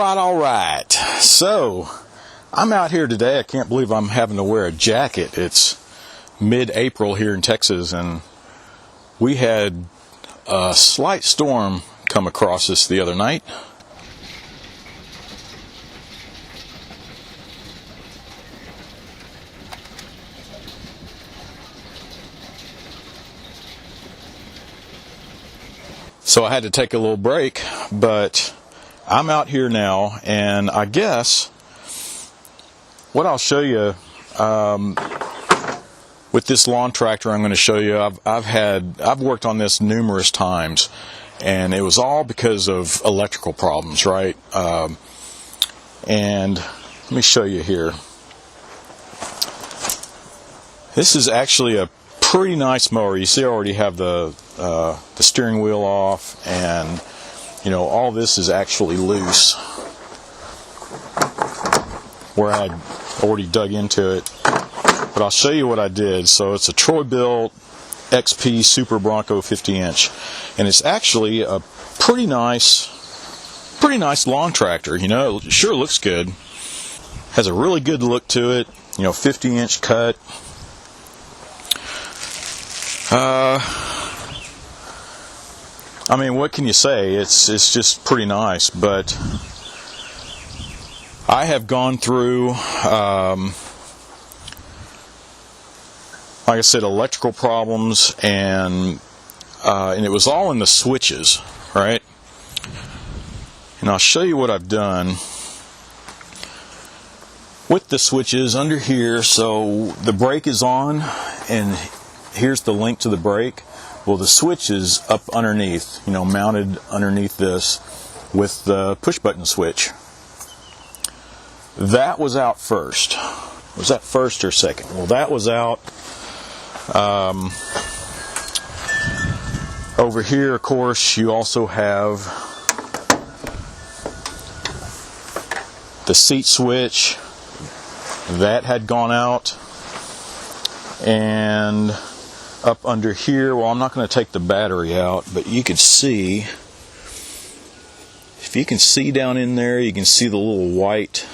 All right. So, I'm out here today. I can't believe I'm having to wear a jacket. It's mid-April here in Texas, and we had a slight storm come across us the other night. So I had to take a little break, but I'm out here now, and I guess what I'll show you with this lawn tractor, I'm going to show you. I've worked on this numerous times, and it was all because of electrical problems, right? And let me show you here. This is actually a pretty nice mower. You see, I already have the steering wheel off, and you know, all this is actually loose where I already dug into it. But I'll show you what I did. So it's a Troy-bilt XP Super Bronco 50-inch, and it's actually a pretty nice lawn tractor. You know, it sure looks good. Has a really good look to it. You know, 50-inch cut. I mean, what can you say? It's just pretty nice. But I have gone through, like I said, electrical problems, and it was all in the switches, right? And I'll show you what I've done with the switches under here. So the brake is on, and here's the link to the brake. Well, the switch is up underneath, you know, mounted underneath this with the push button switch. That was out first. Was that first or second? Well, that was out. Over here, of course, you also have the seat switch. That had gone out. And up under here, well, I'm not going to take the battery out, but you can see, if you can see down in there, you can see the little white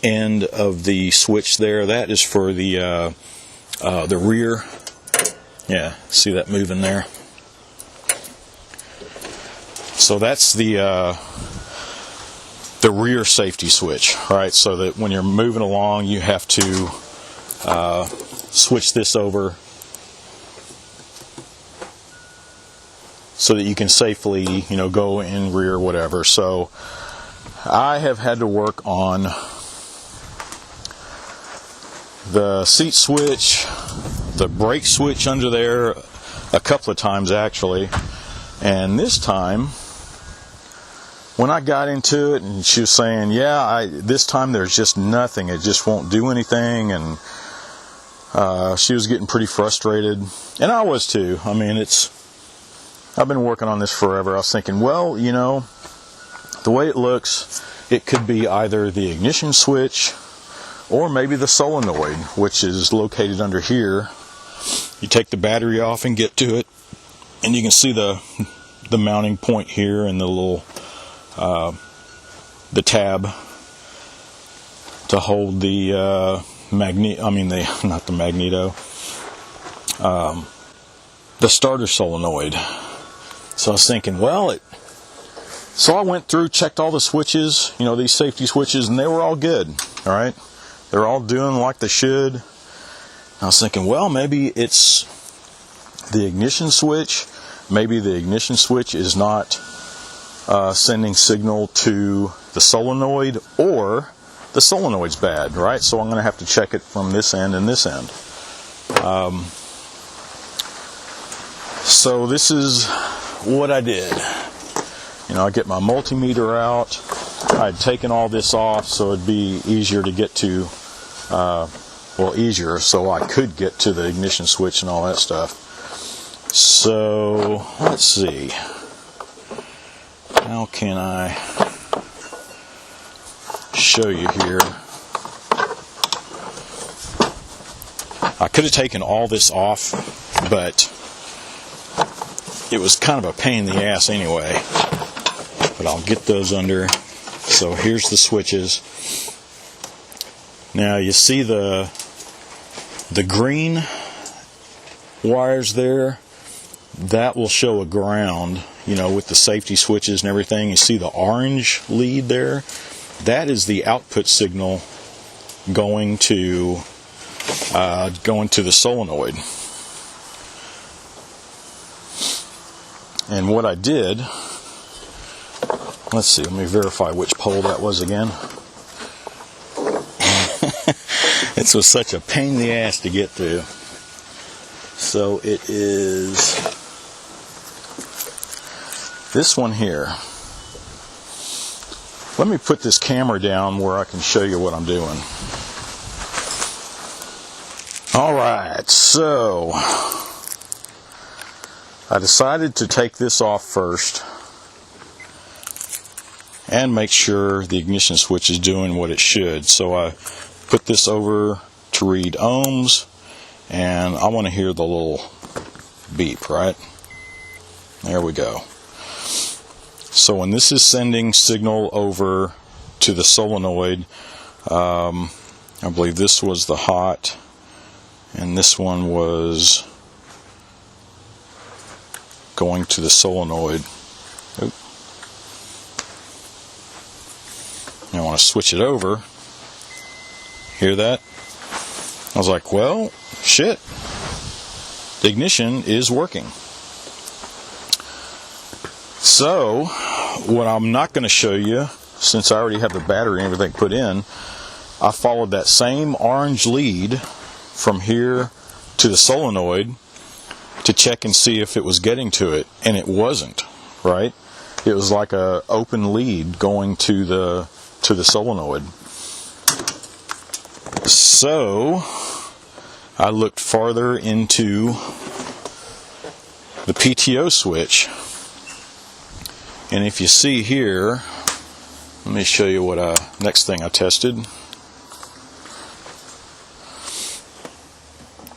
end of the switch there. That is for the rear. Yeah, see that moving there? So that's the rear safety switch, right? So that when you're moving along, you have to switch this over so that you can safely, you know, go in rear, whatever. So I have had to work on the seat switch, the brake switch under there a couple of times actually. And this time, when I got into it, and she was saying, yeah, this time there's just nothing, it just won't do anything, and she was getting pretty frustrated, and I was too. I mean, I've been working on this forever. I was thinking, well, you know, the way it looks, it could be either the ignition switch or maybe the solenoid, which is located under here. You take the battery off and get to it, and you can see the mounting point here and the little the tab to hold the the starter solenoid. So I was thinking, well, so I went through, checked all the switches, you know, these safety switches, and they were all good, all right? They're all doing like they should. And I was thinking, well, maybe it's the ignition switch. Maybe the ignition switch is not sending signal to the solenoid, or the solenoid's bad, right? So I'm going to have to check it from this end and this end. So this is what I did. You know, I get my multimeter out. I'd taken all this off so it'd be easier to get to, easier so I could get to the ignition switch and all that stuff. So, let's see. How can I show you here? I could have taken all this off, but it was kind of a pain in the ass anyway. But I'll get those under. So here's the switches. Now you see the green wires there, that will show a ground, you know, with the safety switches and everything. You see the orange lead there? That is the output signal going to the solenoid. And what I did, let's see, let me verify which pole that was again. This was such a pain in the ass to get through. So it is this one here. Let me put this camera down where I can show you what I'm doing. Alright, so I decided to take this off first and make sure the ignition switch is doing what it should. So I put this over to read ohms, and I want to hear the little beep, right? There we go. So when this is sending signal over to the solenoid, I believe this was the hot, and this one was going to the solenoid. Oop. I want to switch it over. Hear that? I was like, well, shit. The ignition is working. So, what I'm not going to show you, since I already have the battery and everything put in, I followed that same orange lead from here to the solenoid to check and see if it was getting to it, and it wasn't, right? It was like a open lead going to the solenoid. So I looked farther into the PTO switch, and if you see here, let me show you what next thing I tested.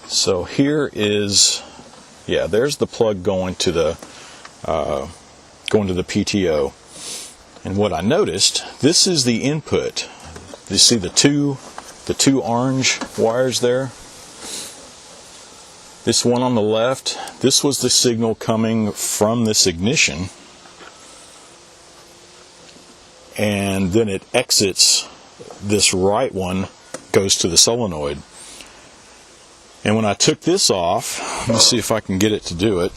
So here is, yeah, there's the plug going to the PTO. And what I noticed, this is the input. You see the two orange wires there? This one on the left, this was the signal coming from this ignition, and then it exits this right one, goes to the solenoid. And when I took this off, let me see if I can get it to do it.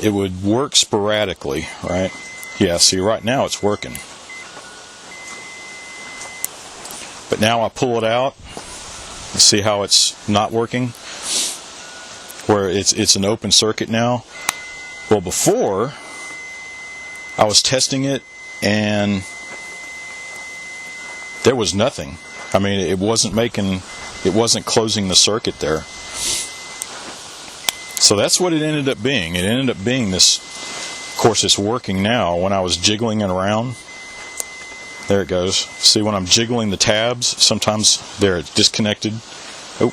It would work sporadically, right? Yeah, see, right now it's working. But now I pull it out, you see how it's not working? Where it's an open circuit now. Well, before, I was testing it and there was nothing. I mean, it wasn't closing the circuit there. So that's what it ended up being. It ended up being this, of course it's working now. When I was jiggling it around, there it goes. See, when I'm jiggling the tabs, sometimes there it's disconnected. Oh.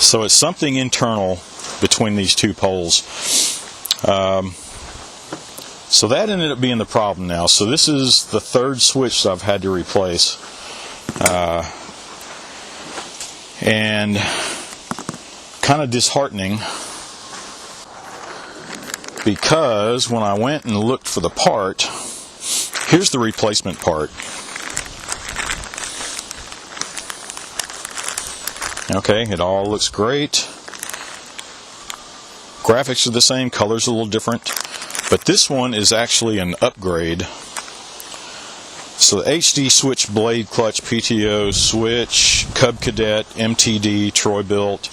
So it's something internal between these two poles. So that ended up being the problem now. So this is the third switch that I've had to replace. And kind of disheartening, because when I went and looked for the part, here's the replacement part. Okay, it all looks great. Graphics are the same, colors are a little different, but this one is actually an upgrade. So the HD switch blade clutch PTO switch, Cub Cadet, MTD, troy-bilt,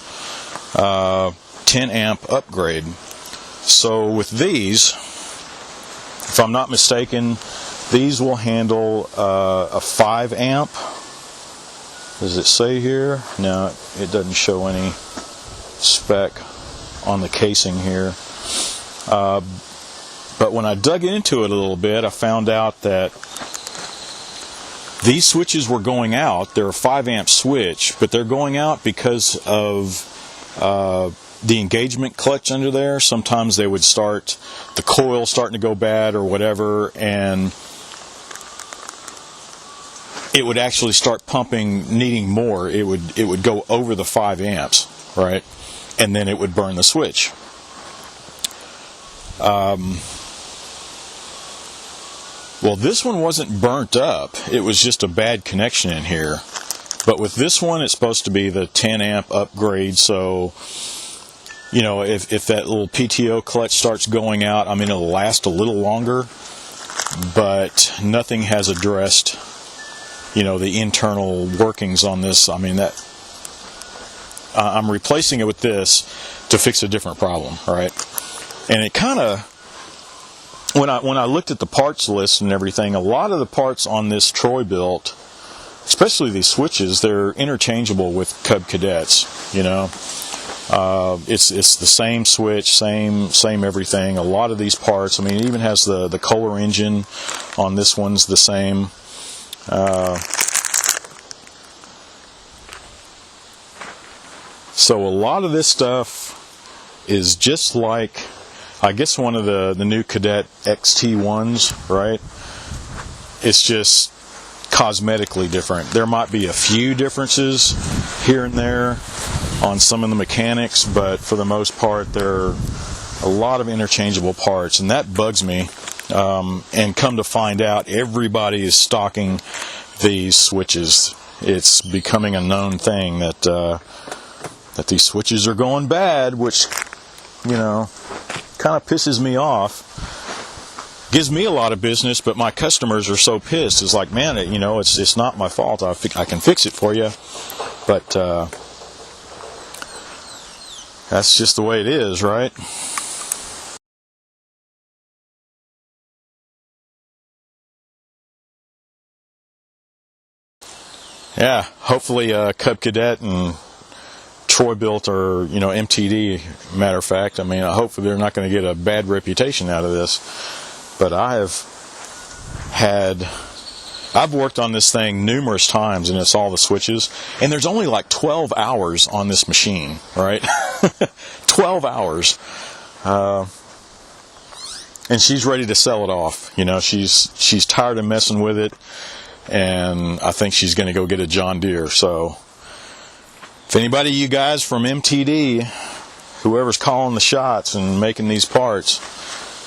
10 amp upgrade. So with these, if I'm not mistaken, these will handle a 5 amp. Does it say here? No, it doesn't show any spec on the casing here. But when I dug into it a little bit, I found out that these switches were going out. They're a 5 amp switch, but they're going out because of the engagement clutch under there. Sometimes they would start, the coil starting to go bad or whatever, and it would actually start pumping, needing more. It would go over the 5 amps, right? And then it would burn the switch. Well, this one wasn't burnt up. It was just a bad connection in here. But with this one, it's supposed to be the 10 amp upgrade. So, you know, if that little PTO clutch starts going out, I mean, it'll last a little longer. But nothing has addressed, you know, the internal workings on this. I mean, that I'm replacing it with this to fix a different problem, right? And it kind of, when I looked at the parts list and everything, a lot of the parts on this troy-bilt, especially these switches, they're interchangeable with Cub Cadets. You know, it's the same switch, same everything. A lot of these parts. I mean, it even has the Kohler engine on this one's the same. So a lot of this stuff is just like, I guess, one of the new Cadet XT1s, right? It's just cosmetically different. There might be a few differences here and there on some of the mechanics, but for the most part, there are a lot of interchangeable parts, and that bugs me. And come to find out, everybody is stocking these switches. It's becoming a known thing that these switches are going bad, which, you know, kind of pisses me off. Gives me a lot of business, but my customers are so pissed. It's like, man, you know, it's not my fault. I can fix it for you, but that's just the way it is, right? Yeah, hopefully Cub Cadet and troy-bilt or, you know, MTD, matter of fact. I mean, hopefully they're not going to get a bad reputation out of this. But I've worked on this thing numerous times, and it's all the switches. And there's only like 12 hours on this machine, right? 12 hours. And she's ready to sell it off. You know, she's tired of messing with it. And I think she's going to go get a John Deere. So if anybody of you guys from MTD, whoever's calling the shots and making these parts,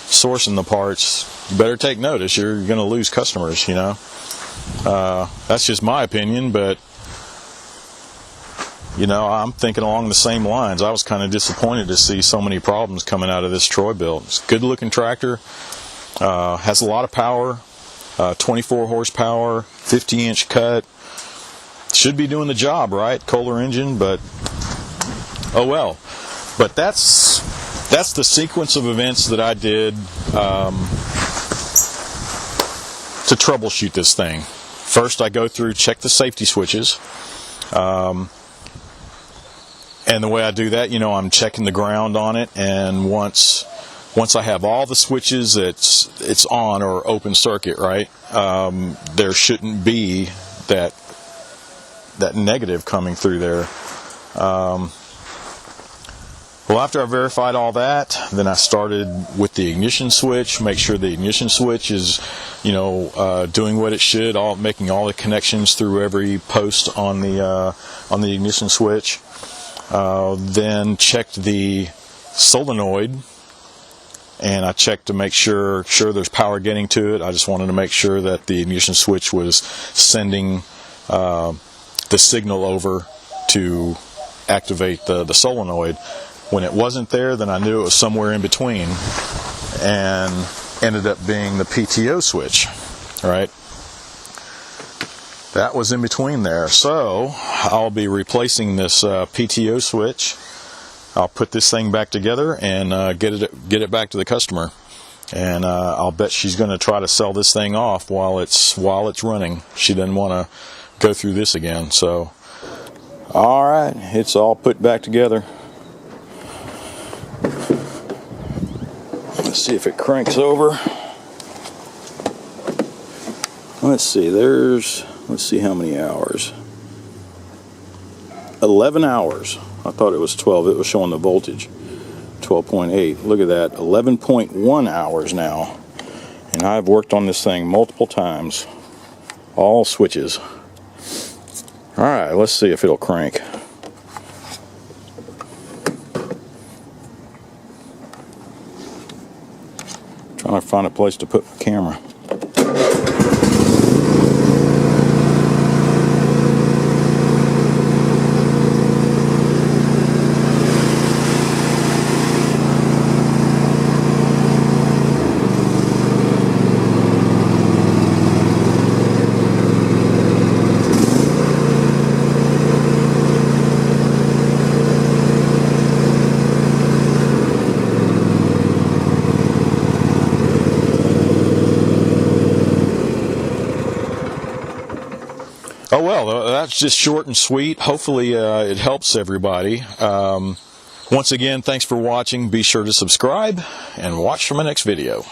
sourcing the parts, you better take notice. You're going to lose customers, you know. That's just my opinion, but, you know, I'm thinking along the same lines. I was kind of disappointed to see so many problems coming out of this troy-bilt. It's a good-looking tractor, has a lot of power, 24 horsepower, 50-inch cut. Should be doing the job, right? Kohler engine, but oh well. But that's the sequence of events that I did to troubleshoot this thing. First, I go through, check the safety switches, and the way I do that, you know, I'm checking the ground on it, and once I have all the switches it's on or open circuit, right? There shouldn't be that negative coming through there. Well, after I verified all that, then I started with the ignition switch, make sure the ignition switch is, you know, doing what it should, making all the connections through every post on the ignition switch. Then checked the solenoid, and I checked to make sure there's power getting to it. I just wanted to make sure that the ignition switch was sending the signal over to activate the solenoid. When it wasn't there, then I knew it was somewhere in between, and ended up being the PTO switch, right? That was in between there. So I'll be replacing this PTO switch. I'll put this thing back together and get it back to the customer. And I'll bet she's going to try to sell this thing off while it's running. She doesn't want to go through this again. So, all right, it's all put back together. Let's see if it cranks over. Let's see, there's Let's see how many hours. 11 hours. I thought it was 12. It was showing the voltage. 12.8. Look at that. 11.1 hours now. And I've worked on this thing multiple times. All switches. Alright, let's see if it'll crank. Trying to find a place to put my camera. Oh well, that's just short and sweet. Hopefully it helps everybody. Once again, thanks for watching. Be sure to subscribe and watch for my next video.